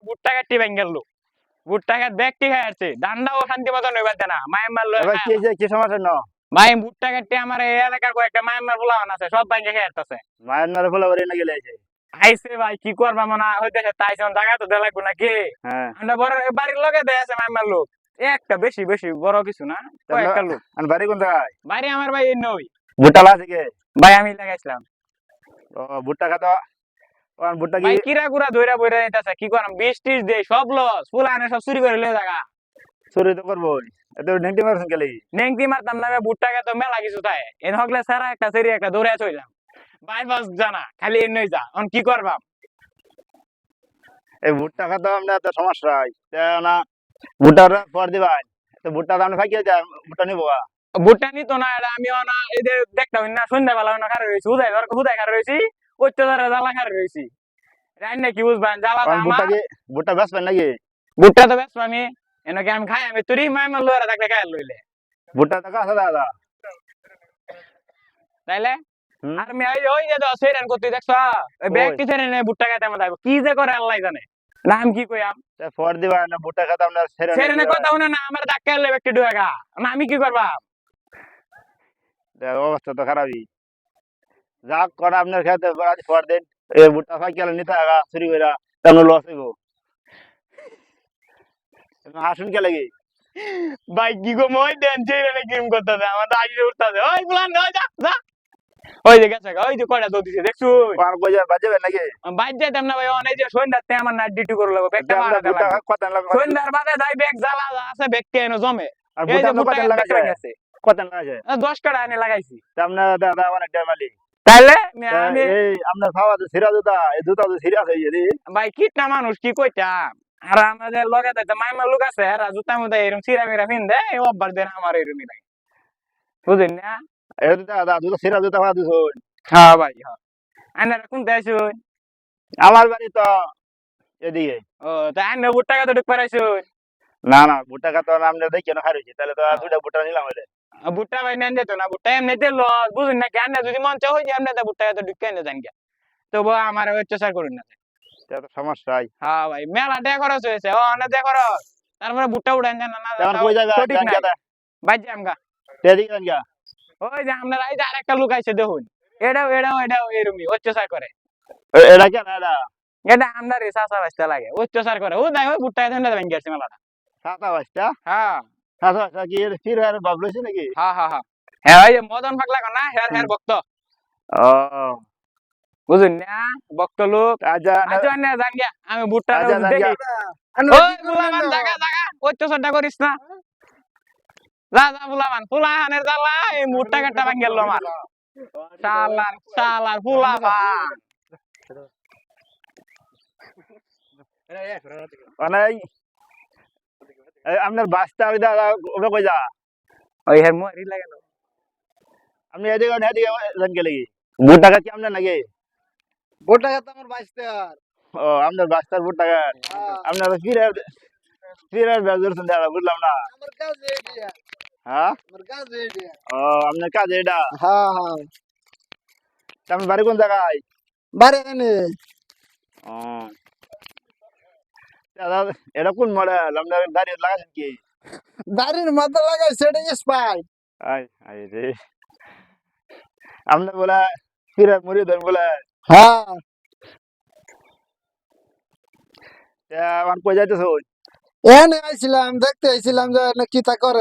ভুট্টা কাটি বেঙ্গেল লোক ভুট্টা খাত ব্যক্তি খাই আসছে ডান্ডাও শান্তি মতন হইবার দেয় না মায়ের মারলো কি সমস্যা ন ভাই ভুট্টা কাটি আমার এই এলাকার কয়েকটা মায়ের মার পোলাওয়ান আছে সব ভাঙ্গে খেয়ে আসতেছে মায়ের নারে ফলে ওরে না গেলে আইসে ভাই কি করবা মনে হইতেছে তাই জায়গা তো দেয়া লাগবো নাকি হ্যাঁ আমরা বড় বাড়ির লগে দেয় আছে মায়ের মার লোক একটা বেশি বেশি বড় কিছু না কয়েকটা লোক বাড়ি কোন জায়গায় বাইরে আমার ভাই নই ভুট্টা লাগছে কে ভাই আমি লাগাইছিলাম ও ভুট্টা খাতো ভুট্টা কি ভাই কিরা গুড়া ধইরা বইরা নিতেছে কি করাম 20-30 দে সব লস ফুলা আনে সব চুরি করে লয়ে জায়গা চুরি তো করবো এত নেংটি মারছেন গেলে নেংটি মারতাম না ভুট্টা তো মেলা কিছু তাই এন হকলে সারা একটা সেরি একটা দৌড়ে চইলাম বাইপাস জানা খালি এনই যা অন কি করবাম এই ভুট্টা খাতো আমরা তো সমস্যা হয় না ভুট্টার পর দিবাই তো ভুট্টা দাম ফাঁকিয়ে যায় ভুট্টা নিবো ভুট্টা নিত না এটা আমি না এই যে দেখতাম না সন্ধ্যাবেলা না খারে রয়েছি হুদাই খারে রয়েছি অত্যাচারে জ্বালা খারে রয়েছি রান্না কি বুঝবেন জ্বালা ভুট্টা বেচবেন নাকি ভুট্টা তো বেশ আমি এনেকে আমি খাই আমি তুই মাইমার লইরা থাকলে খাই লইলে ভুট্টা তো কাছে দাদা তাইলে আর আমি ওই যে সেরেন করতে দেখছ ওই ব্যক্তি সেরেন ভুট্টা খাইতে আমার কি যে করে আল্লাহ জানে নাম কি কইয়াম পর দিবা না ভুট্টা খাতে আমরা সেরেনে কথা শুনে না আমার ধাক্কা এলে ব্যক্তি ঢুকা না আমি কি করবা অবস্থা তো খারাপই যা করা আপনার খেতে পর দিন এই ভুট্টা ফাঁকি নিতে আগা চুরি করে তেমন লস হইব হাসুন কে লাগে ভাই কি গো মই দেন সেরেনে কিরম করতে আমার তো আইলে উঠতে ওই প্লান ওই যা যা ওই যে গেছে ওই যে কয়টা দৌড় দিছে দেখছু আর কইয়া বাজবে নাকি বাইর যাইতাম না ভাই অনেক যে সন্ধ্যাতে আমার নাইট ডিউটি করে লাগবে ব্যাগটা মারা ভুট্টা কত লাগবে সন্ধ্যার বাদে যাই ব্যাগ জ্বালা আছে ব্যাগটা এনে জমে আর এই যে ভুট্টা কত লাগাইছে কত লাগাইছে 10 কাটা এনে লাগাইছি আমরা দাদা অনেক মালিক তাইলে আমি এই আপনার খাওয়া তো সিরা জুতা এই জুতা তো সিরিয়াস হয়ে গেছে ভাই কিটনা মানুষ কি কইতাম আর আমাদের লগে তো মাইমা লোক আছে আর জুতা মুতা এরকম সিরা মিরা পিনদে এই অব্বার দেন আমার এরকমই লাগে বুঝেন না এই দাদা জুতা সিরা জুতা খাওয়া দিছ হ্যাঁ ভাই হ্যাঁ আইনারা কোন দেশুন আমার বাড়ি তো এদিকে ও তা আইনা ভুট্টা কত ঢুক পারাইছুন না না ভুট্টা খাতো আমরা দেখি কেন খাইছি তাহলে তো দুইটা ভুট্টা নিলাম হইলে ভুট্টা ভাই নেন যেত না ভুট্টা এমনিতে লস বুঝুন না কেন যদি মন চাই যে এমনিতে ভুট্টা কত ঢুকে এনে জান গে তবু আমার অত্যাচার করুন না এটা তো সমস্যাই হ্যাঁ ভাই মেলা ডে খরচ হয়েছে ও অনেক ডে খরচ তারপরে ভুট্টা উড়ান জান না এখন কই জায়গা সঠিক না বাইজ আমগা তেদিকে জান গা ওই যে আমরা এই যে আরেকটা লোক আইছে দেখুন এটাও এরকমই অত্যাচার করে এটা কেন এটা এটা আমরা রে চাচা বাঁচতে লাগে অত্যাচার করে ও দেখ ওই ভুট্টা এখানে ভেঙে গেছে মেলাটা সাতা বাসটা হ্যাঁ সাতা বাসটা কি ফির আর বাবলুছি নাকি হ্যাঁ হ্যাঁ হ্যাঁ হ্যাঁ ওই যে মদন পাগলা না হের ভক্ত ও বুঝুন না ভক্ত লোক আচ্ছা আচ্ছা না জান গিয়া আমি ভুট্টা দেখি ওই বুলামান জায়গা জায়গা অত্যাচারটা করিস না যা যা বুলামান ফুলাহানের জ্বালা এই ভুট্টা কাটটা ভাঙ গেল আমার শালার শালার ফুলাবান মানে আপনার বাসটা ওই দাদা ওটা কই যা ওই হের মরি লাগে না আপনি এদিকে এদিকে জান কে লাগি ভুট্টা খাচ্ছি আপনার নাকি ভুট্টা খাতে আমার বাইস্তার ও আপনার বাসটার ভুট্টা খান আপনার ফির বেজুর শুনতে বুঝলাম না আমার কাজ এইটা হ্যাঁ আমার কাজ এইটা ও আপনার কাজ এটা হ্যাঁ হ্যাঁ আপনার বাড়ি কোন জায়গায় বারে এনে ও দাদা এটা কোন মডেল আপনার গাড়ি লাগাছেন কি দাড়ির মাথা লাগাই সেটা স্পাই আই আই রে আপনার বলে ফির মরি ধর বলে হ্যাঁ আমার কই যাইতেছ এনে আইছিলাম দেখতে আইছিলাম যে কি তা করে